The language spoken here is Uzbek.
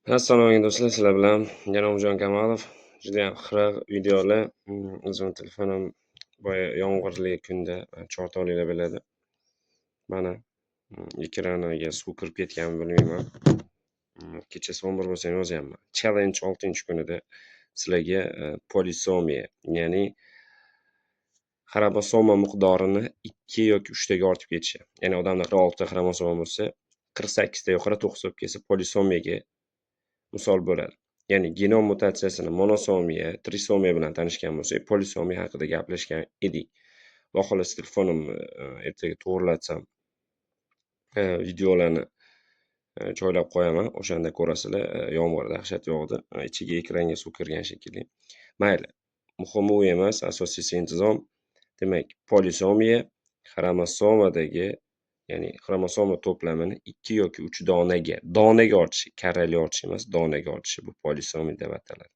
Assalomu alaykum do'stlar, sizlar bilan Jalomjon Kamalov. Judayam xira videolar. O'zimning telefonim boya yomg'irli kunda chortovliklar biladi. Mana ekraniga suv kirib ketganmi bilmayman. Kecha son bir bo'lsa yozyapman. Challenge 6-kunida sizlarga polisomiya, ya'ni xromosoma miqdorini 2 yoki 3 taga ortib ketishi. Ya'ni odamda 46 ta xromosoma bo'lsa, 48 ta yoki 49 bo'lib ketsa polisomiyaga misol bo'ladi. Ya'ni genom mutatsiyasini monosomiya, trisomiya bilan tanishgan bo'lsak, polisomiya haqida gaplashgan edik. Xudo xohlasa telefonimni ertaga to'g'rilatsam videolarni joylab qo'yaman. O'shanda ko'rasizlar. Yomg'ir dahshat yog'di. Ichiga ekranga suv kirgan shekilli. Mayli. Muhimi u emas, asosiysi intizom. Demak, polisomiya xromosomadagi, ya'ni xromosoma to'plamini 2 yoki 3 donaga ortishi, karrali ortishi emas, donaga ortishi bu polisomiya deb ataladi.